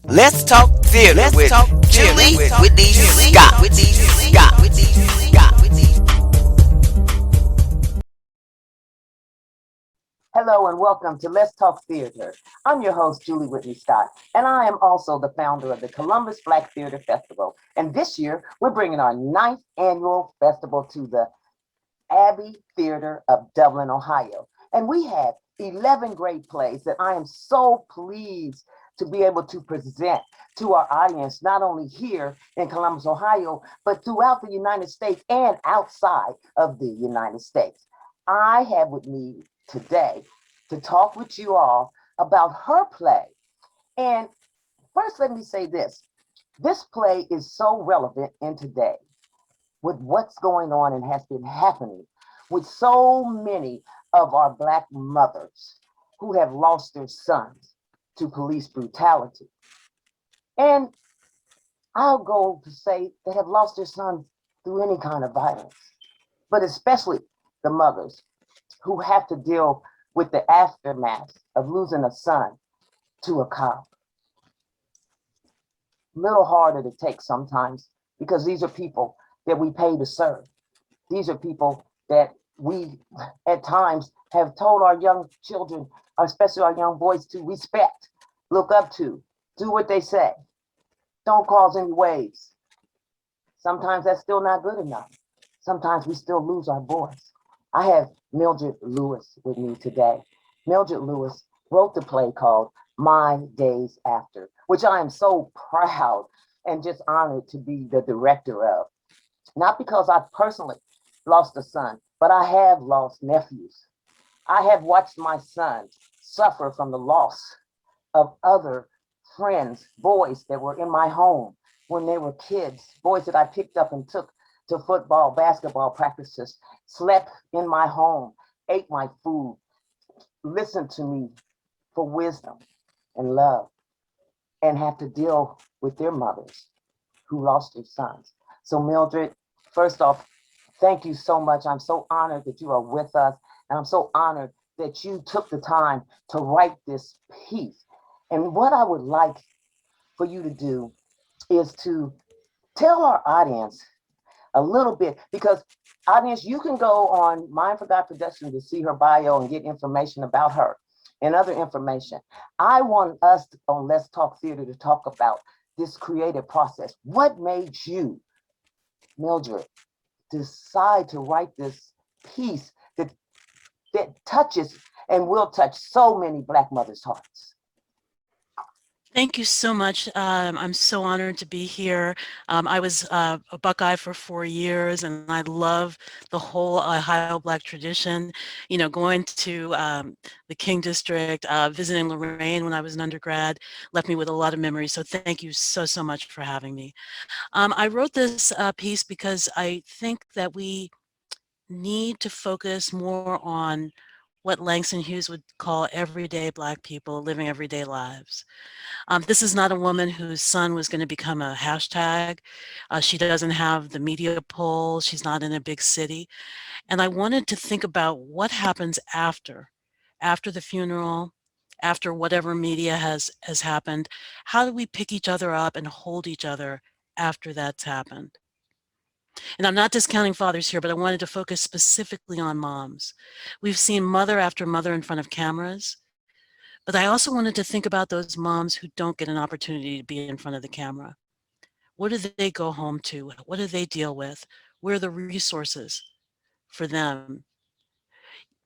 Let's talk theater with Julie Whitney Scott. Hello and welcome to Let's Talk Theater. I'm your host, Julie Whitney Scott, and I am also the founder of the Columbus Black Theater Festival. And this year, we're bringing our 9th annual festival to the Abbey Theatre of Dublin, Ohio. And we have 11 great plays that I am so pleased to be able to present to our audience, not only here in Columbus, Ohio, but throughout the United States and outside of the United States. I have with me today to talk with you all about her play. And first, let me say this. This play is so relevant in today with what's going on and has been happening with so many of our Black mothers who have lost their sons to police brutality. And I'll go to say they have lost their sons through any kind of violence, but especially the mothers who have to deal with the aftermath of losing a son to a cop. Little harder to take sometimes because these are people that we pay to serve. These are people that we at times have told our young children, especially our young boys, to respect, look up to, do what they say. Don't cause any waves. Sometimes that's still not good enough. Sometimes we still lose our voice. I have Mildred Lewis with me today. Mildred Lewis wrote the play called My Days After, which I am so proud and just honored to be the director of. Not because I personally lost a son, but I have lost nephews. I have watched my son suffer from the loss of other friends, boys that were in my home when they were kids, boys that I picked up and took to football, basketball practices, slept in my home, ate my food, listened to me for wisdom and love, and have to deal with their mothers who lost their sons. So Mildred, first off, thank you so much. I'm so honored that you are with us, and I'm so honored that you took the time to write this piece. And what I would like for you to do is to tell our audience a little bit, because audience, you can go on Mind for God Production to see her bio and get information about her and other information. I want us on Let's Talk Theater to talk about this creative process. What made you, Mildred, decide to write this piece that touches and will touch so many Black mothers' hearts? Thank you so much. I'm so honored to be here. I was a Buckeye for 4 years, and I love the whole Ohio Black tradition. You know, going to the King District, visiting Lorraine when I was an undergrad, left me with a lot of memories. So thank you so much for having me. I wrote this piece because I think that we need to focus more on what Langston Hughes would call everyday Black people living everyday lives. This is not a woman whose son was going to become a hashtag. She doesn't have the media pull. She's not in a big city. And I wanted to think about what happens after the funeral, after whatever media has happened. How do we pick each other up and hold each other after that's happened? And I'm not discounting fathers here, but I wanted to focus specifically on moms. We've seen mother after mother in front of cameras. But I also wanted to think about those moms who don't get an opportunity to be in front of the camera. What do they go home to? What do they deal with? Where are the resources for them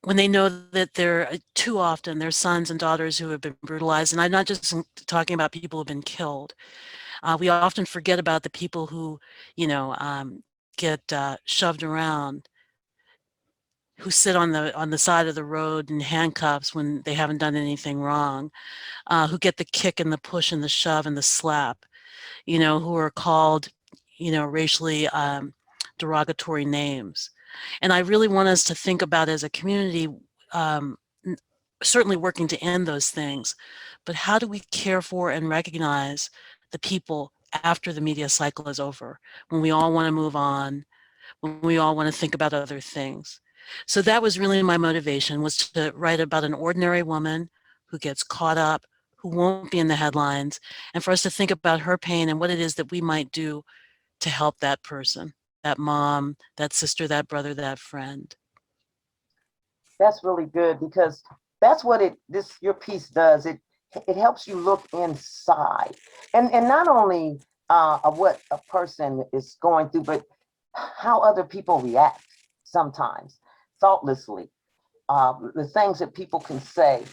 when they know that they're too often their sons and daughters who have been brutalized? And I'm not just talking about people who have been killed. We often forget about the people who, get shoved around, who sit on the side of the road in handcuffs when they haven't done anything wrong, who get the kick and the push and the shove and the slap, who are called, racially derogatory names. And I really want us to think about as a community, um, certainly working to end those things, but how do we care for and recognize the people after the media cycle is over, when we all want to move on, when we all want to think about other things. So that was really my motivation, was to write about an ordinary woman who gets caught up, who won't be in the headlines, and for us to think about her pain and what it is that we might do to help that person, that mom, that sister, that brother, that friend. That's really good, because that's what your piece does. It helps you look inside, and not only of what a person is going through, but how other people react sometimes thoughtlessly. The things that people can say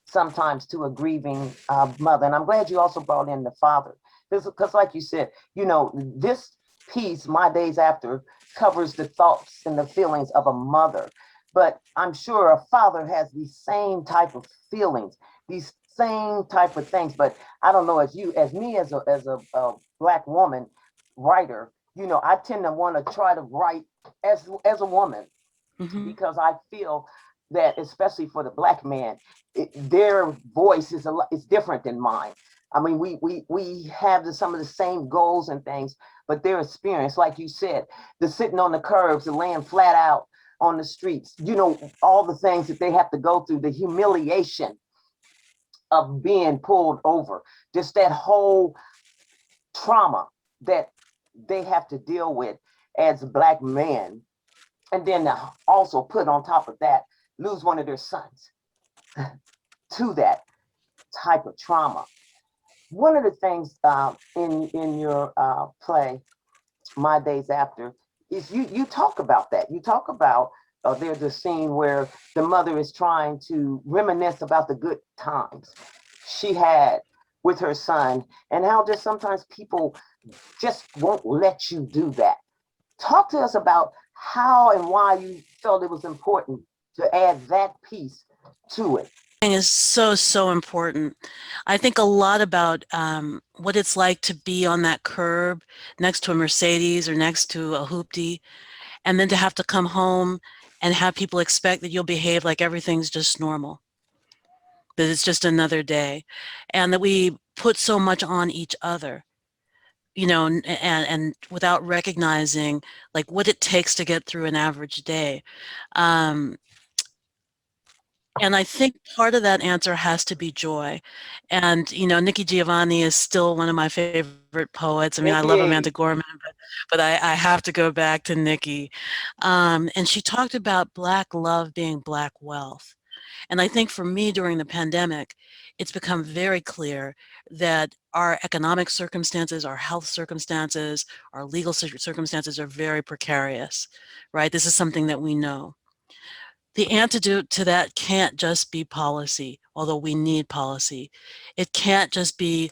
sometimes to a grieving mother. And I'm glad you also brought in the father, because like you said, this piece, My Days After, covers the thoughts and the feelings of a mother. But I'm sure a father has these same type of feelings, these same type of things. But I don't know, as me as a Black woman writer, I tend to want to try to write as a woman, because I feel that, especially for the Black man, their voice is different than mine. I mean, we have some of the same goals and things, but their experience, like you said, the sitting on the curbs, the laying flat out on the streets, all the things that they have to go through, the humiliation of being pulled over, just that whole trauma that they have to deal with as Black men. And then also put on top of that, lose one of their sons to that type of trauma. One of the things in your play, My Days After, is you talk about that. You talk about there's a scene where the mother is trying to reminisce about the good times she had with her son, and how just sometimes people just won't let you do that. Talk to us about how and why you felt it was important to add that piece to it. Is so important. I think a lot about what it's like to be on that curb next to a Mercedes or next to a hoopty, and then to have to come home and have people expect that you'll behave like everything's just normal, that it's just another day, and that we put so much on each other, and without recognizing like what it takes to get through an average day. Um, And I think part of that answer has to be joy. And, Nikki Giovanni is still one of my favorite poets. I mean, I love Amanda Nikki, Gorman, but I have to go back to Nikki. And she talked about Black love being Black wealth. And I think for me during the pandemic, it's become very clear that our economic circumstances, our health circumstances, our legal circumstances are very precarious, right? This is something that we know. The antidote to that can't just be policy, although we need policy. It can't just be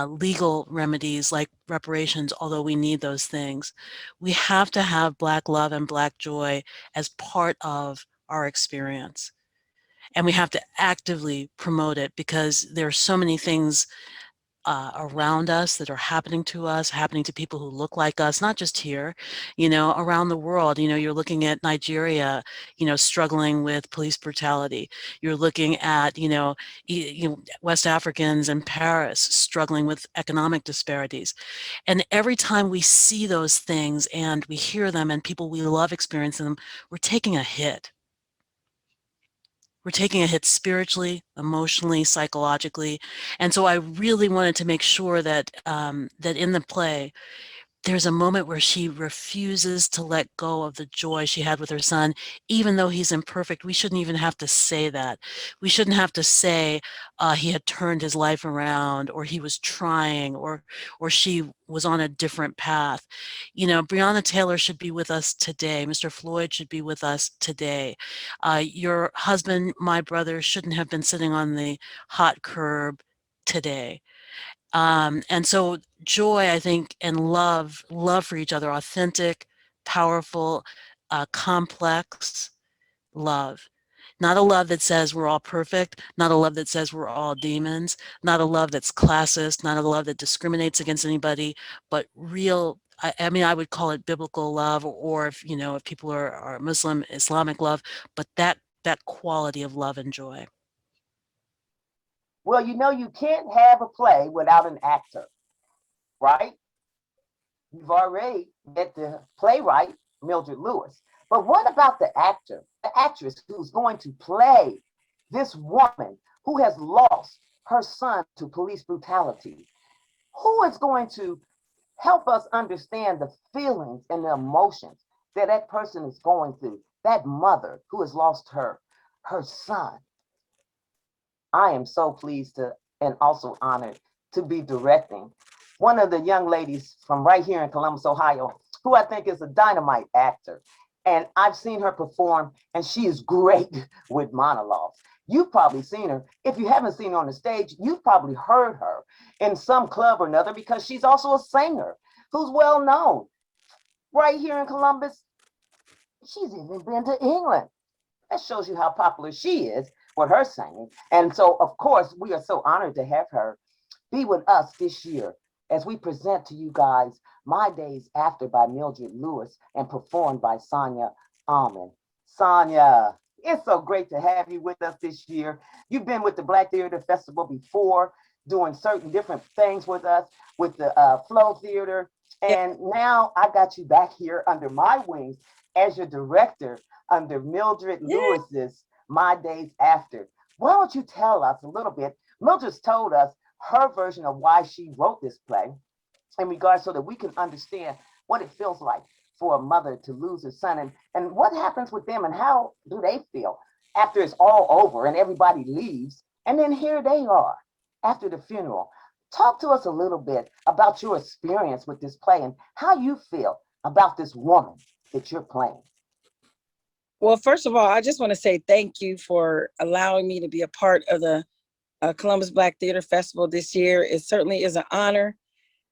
legal remedies like reparations, although we need those things. We have to have Black love and Black joy as part of our experience. And we have to actively promote it, because there are so many things around us that are happening to us, happening to people who look like us, not just here, around the world. You're looking at Nigeria, struggling with police brutality. You're looking at, West Africans in Paris struggling with economic disparities. And every time we see those things and we hear them and people we love experiencing them, we're taking a hit. We're taking a hit spiritually, emotionally, psychologically. And so I really wanted to make sure that that in the play, there's a moment where she refuses to let go of the joy she had with her son, even though he's imperfect. We shouldn't even have to say that. We shouldn't have to say he had turned his life around, or he was trying, or she was on a different path. Breonna Taylor should be with us today. Mr. Floyd should be with us today. Your husband, my brother, shouldn't have been sitting on the hot curb today. And so joy, I think, and love for each other, authentic, powerful, complex love. Not a love that says we're all perfect, not a love that says we're all demons, not a love that's classist, not a love that discriminates against anybody, but real, I mean, I would call it biblical love, or if people are Muslim, Islamic love, but that quality of love and joy. well, you can't have a play without an actor, right? You've already met the playwright, Mildred Lewis. But what about the actor, the actress who's going to play this woman who has lost her son to police brutality? Who is going to help us understand the feelings and the emotions that that person is going through? That mother who has lost her son. I am so pleased to and also honored to be directing one of the young ladies from right here in Columbus, Ohio, who I think is a dynamite actor. And I've seen her perform, and she is great with monologues. You've probably seen her. If you haven't seen her on the stage, you've probably heard her in some club or another, because she's also a singer who's well known. Right here in Columbus, she's even been to England. That shows you how popular she is with her singing. And so, of course, we are so honored to have her be with us this year as we present to you guys My Days After by Mildred Lewis and performed by Conia Almon. Sonia, it's so great to have you with us this year. You've been with the Black Theater Festival before, doing certain different things with us, with the Flow Theater. And now I got you back here under my wings as your director under Mildred Lewis's My Days After. Why don't you tell us a little bit? Mildred's told us her version of why she wrote this play in regards so that we can understand what it feels like for a mother to lose her son, and what happens with them and how do they feel after it's all over and everybody leaves, and then here they are after the funeral. Talk to us a little bit about your experience with this play and how you feel about this woman that you're playing. Well, first of all, I just want to say thank you for allowing me to be a part of the Columbus Black Theater Festival this year. It certainly is an honor.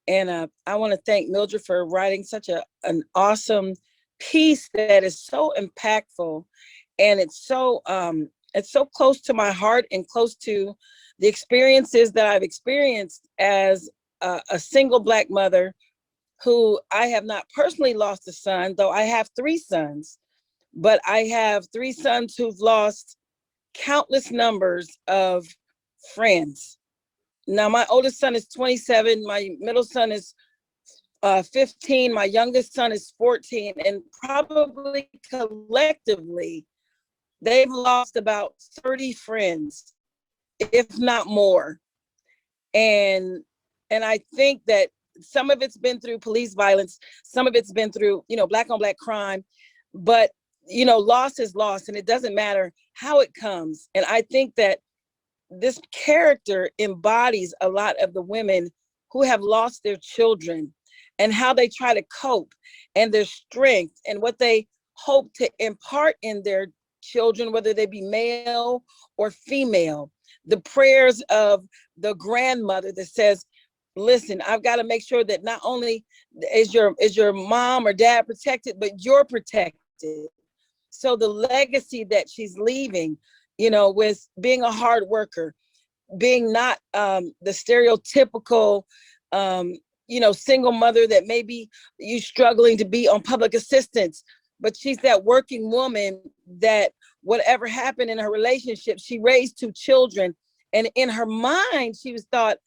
And I want to thank Mildred for writing such an awesome piece that is so impactful. And it's so close to my heart and close to the experiences that I've experienced as a single Black mother who I have not personally lost a son, though I have 3 sons. But I have 3 sons who've lost countless numbers of friends. Now, my oldest son is 27, my middle son is 15, my youngest son is 14, and probably collectively, they've lost about 30 friends, if not more. And I think that some of it's been through police violence, some of it's been through, Black on Black crime, but loss is loss, and it doesn't matter how it comes. And I think that this character embodies a lot of the women who have lost their children and how they try to cope, and their strength and what they hope to impart in their children, whether they be male or female. The prayers of the grandmother that says, listen, I've got to make sure that not only is your mom or dad protected, but you're protected. So the legacy that she's leaving, with being a hard worker, being not the stereotypical, single mother that maybe you struggling to be on public assistance, but she's that working woman that whatever happened in her relationship, she raised 2 children. And in her mind, she was thought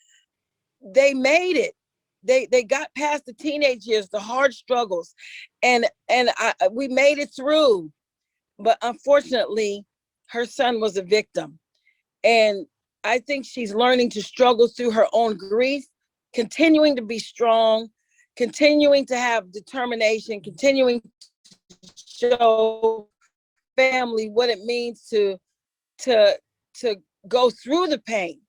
they made it. They got past the teenage years, the hard struggles, and we made it through. But unfortunately, her son was a victim. And I think she's learning to struggle through her own grief, continuing to be strong, continuing to have determination, continuing to show family what it means to go through the pain,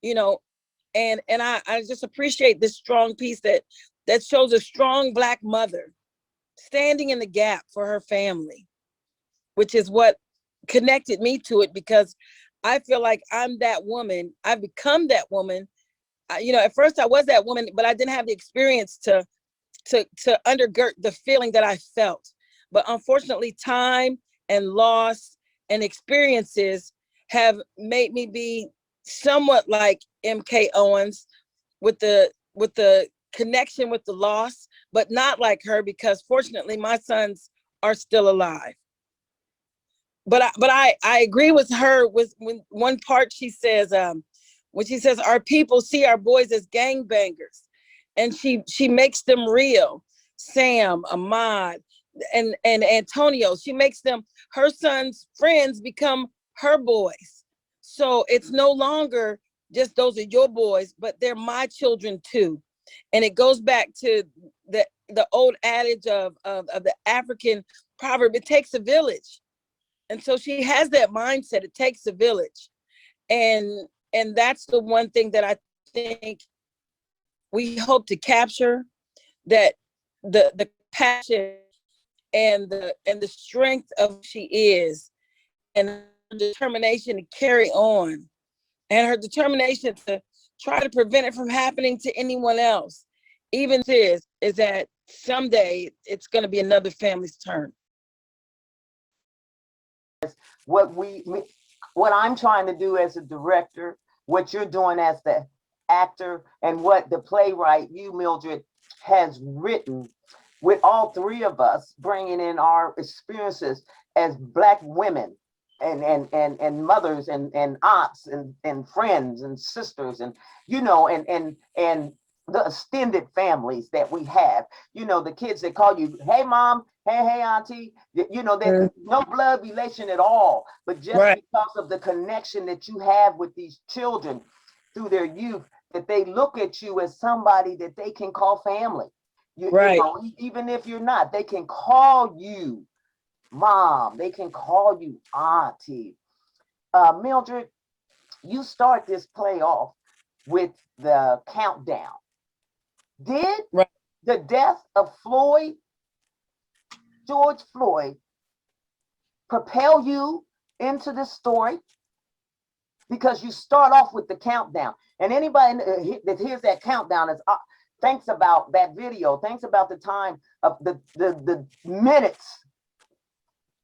and I just appreciate this strong piece that shows a strong Black mother standing in the gap for her family, which is what connected me to it, because I feel like I'm that woman. I've become that woman. At first I was that woman, but I didn't have the experience to undergird the feeling that I felt. But unfortunately, time and loss and experiences have made me be somewhat like MK Owens with the connection with the loss, but not like her, because fortunately my sons are still alive. But I agree with her with when one part she says, when she says our people see our boys as gangbangers, and she makes them real. Sam, Ahmad, and Antonio, she makes them, her son's friends become her boys. So it's no longer just those are your boys, but they're my children too. And it goes back to the old adage of the African proverb, it takes a village. And so she has that mindset, it takes a village. And that's the one thing that I think we hope to capture, that the passion and the strength of who she is, and her determination to carry on, and her determination to try to prevent it from happening to anyone else. Even is that someday it's going to be another family's turn. What I'm trying to do as a director, what you're doing as the actor, and what the playwright, you, Mildred, has written, with all three of us bringing in our experiences as Black women and mothers and aunts and friends and sisters, and and the extended families that we have, the kids that call you, hey mom, hey auntie, there's no blood relation at all, but just because of the connection that you have with these children through their youth, that they look at you as somebody that they can call family. Even if you're not, they can call you mom, they can call you auntie. Mildred, you start this play off with the countdown. Did the death of George Floyd, propel you into this story? Because you start off with the countdown, and anybody that hears that countdown is thinks about that video, thinks about the time of the minutes,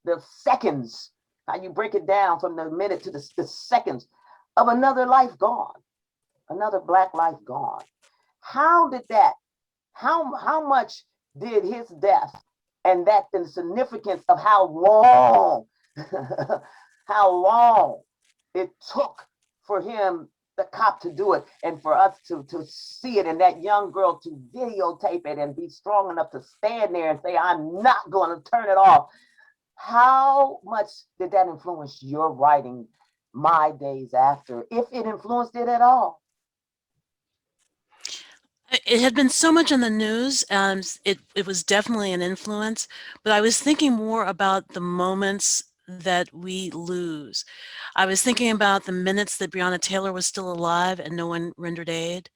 the seconds, how you break it down from the minute to the seconds of another life gone, another Black life gone. How much did his death and the significance of how long it took for him, the cop, to do it, and for us to see it, and that young girl to videotape it and be strong enough to stand there and say, I'm not going to turn it off. How much did that influence your writing, My Days After, if it influenced it at all? It had been so much in the news, it was definitely an influence, but I was thinking more about the moments that we lose. I was thinking about the minutes that Breonna Taylor was still alive and no one rendered aid.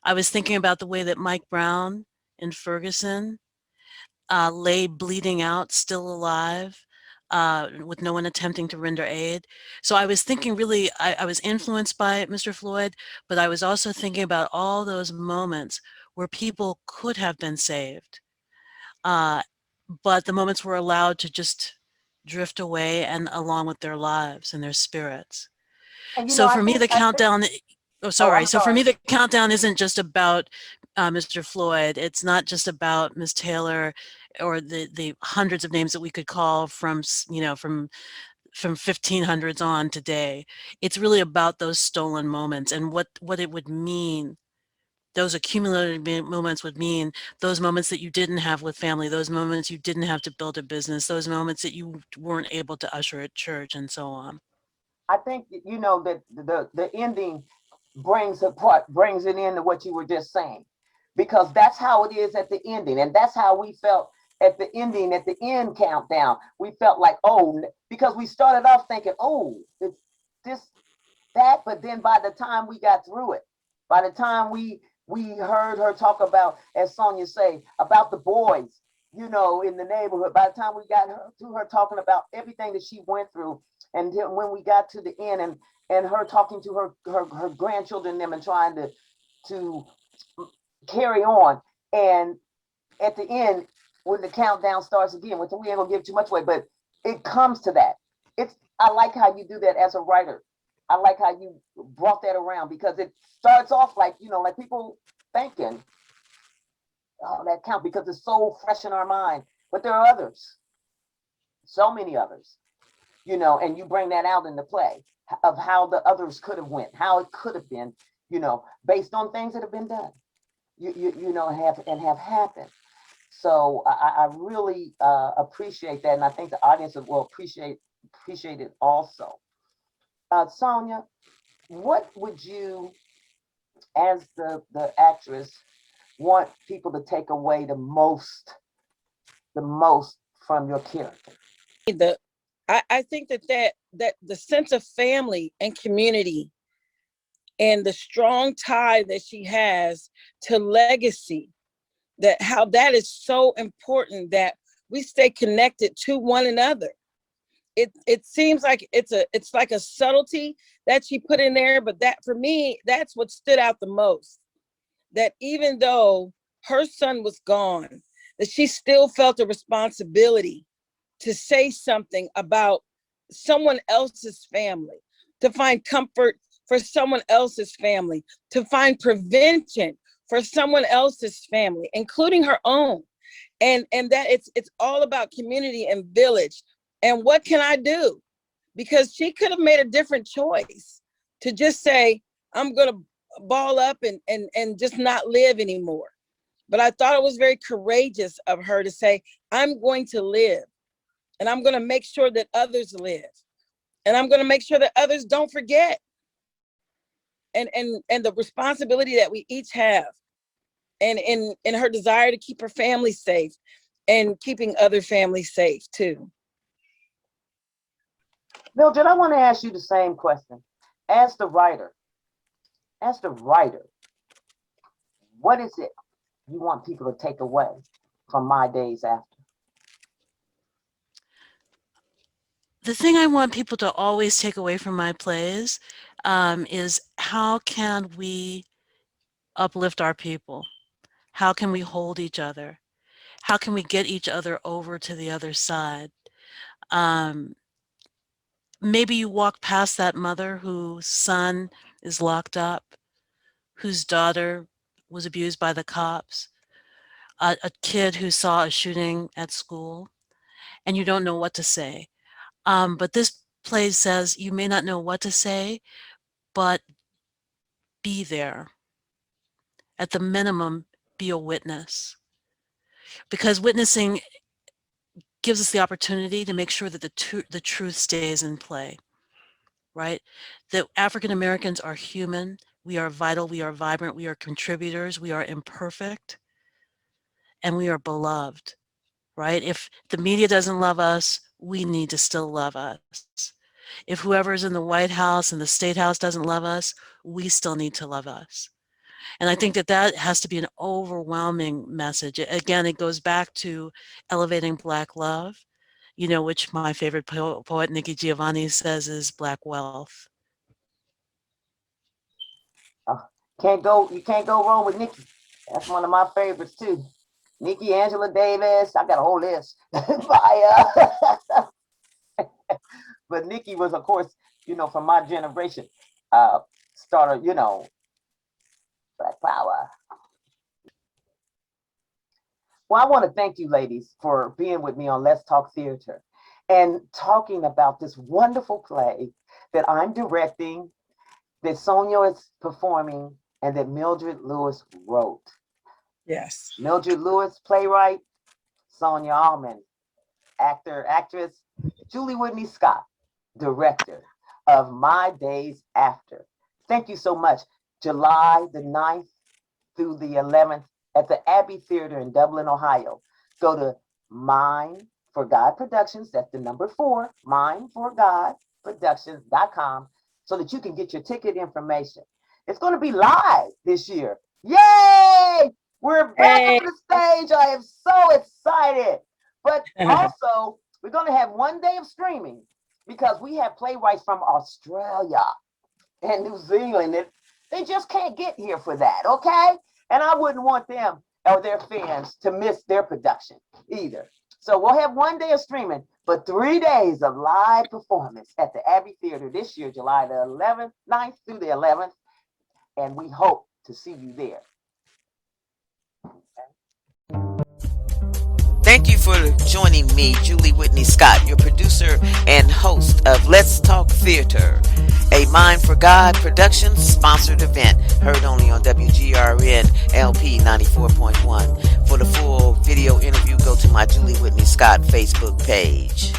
I was thinking about the way that Mike Brown in Ferguson lay bleeding out, still alive, with no one attempting to render aid. So I was thinking, really, I was influenced by Mr. Floyd, but I was also thinking about all those moments where people could have been saved, but the moments were allowed to just drift away and along with their lives and their spirits. And So for me, the countdown, So for me, the countdown isn't just about Mr. Floyd. It's not just about Ms. Taylor or the hundreds of names that we could call from 1500s on today. It's really about those stolen moments and what it would mean. Those accumulated moments would mean those moments that you didn't have with family, those moments you didn't have to build a business, those moments that you weren't able to usher at church, and so on. I think that the ending brings it into what you were just saying, because that's how it is at the ending, and that's how we felt at the ending, at the end countdown. We felt like, oh, because we started off thinking, oh, it's this, that, but then by the time we got through it, by the time we heard her talk about, as Sonia say, about the boys, in the neighborhood, by the time we got to her talking about everything that she went through, and when we got to the end, and her talking to her grandchildren, them, and trying to carry on, and at the end, when the countdown starts again, which we ain't gonna give too much away, but it comes to that. I like how you do that as a writer. I like how you brought that around, because it starts off like, like people thinking, oh, that count, because it's so fresh in our mind. But there are others, so many others, and you bring that out in the play of how the others could have went, how it could have been, based on things that have been done, have happened. So I really appreciate that, and I think the audience will appreciate it also. Sonia, what would you, as the actress, want people to take away the most from your character? I think that the sense of family and community and the strong tie that she has to legacy, that how that is so important, that we stay connected to one another. It seems like it's like a subtlety that she put in there, but that for me, that's what stood out the most. That even though her son was gone, that she still felt a responsibility to say something about someone else's family, to find comfort for someone else's family, to find prevention for someone else's family, including her own. And that it's all about community and village. And what can I do? Because she could have made a different choice to just say, I'm gonna ball up and just not live anymore. But I thought it was very courageous of her to say, I'm going to live, and I'm gonna make sure that others live, and I'm gonna make sure that others don't forget. And the responsibility that we each have, and in her desire to keep her family safe and keeping other families safe too. Mildred, I want to ask you the same question. As the writer, what is it you want people to take away from My Days After? The thing I want people to always take away from my plays is, how can we uplift our people? How can we hold each other? How can we get each other over to the other side? Maybe you walk past that mother whose son is locked up, whose daughter was abused by the cops, a kid who saw a shooting at school, and you don't know what to say. But this play says you may not know what to say, but be there. At the minimum, be a witness. Because witnessing gives us the opportunity to make sure that the truth stays in play, right? That African Americans are human, we are vital, we are vibrant, we are contributors, we are imperfect, and we are beloved, right? If the media doesn't love us, we need to still love us. If whoever's in the White House and the State House doesn't love us, we still need to love us. And I think that has to be an overwhelming message. Again, it goes back to elevating Black love, which my favorite poet, Nikki Giovanni, says is Black wealth. You can't go wrong with Nikki. That's one of my favorites too. Nikki, Angela Davis, I got a whole list. But Nikki was, of course, from my generation, starter, Black Power. Well, I want to thank you, ladies, for being with me on Let's Talk Theater and talking about this wonderful play that I'm directing, that Sonia is performing, and that Mildred Lewis wrote. Yes. Mildred Lewis, playwright; Conia Almon, actress; Julie Whitney Scott, director of My Days After. Thank you so much. July the 9th through the 11th at the Abbey Theatre in Dublin, Ohio. Go to Mine for God Productions, that's the number 4, mineforgodproductions.com, so that you can get your ticket information. It's going to be live this year. Yay! We're back on the stage. I am so excited. But also, we're going to have one day of streaming, because we have playwrights from Australia and New Zealand. They just can't get here for that, okay? And I wouldn't want them or their fans to miss their production either. So we'll have one day of streaming, but 3 days of live performance at the Abbey Theatre this year, July the 9th through the 11th. And we hope to see you there. Thank you for joining me, Julie Whitney Scott, your producer and host of Let's Talk Theater, a Mind for God Productions sponsored event, heard only on WGRN LP 94.1. For the full video interview, go to my Julie Whitney Scott Facebook page.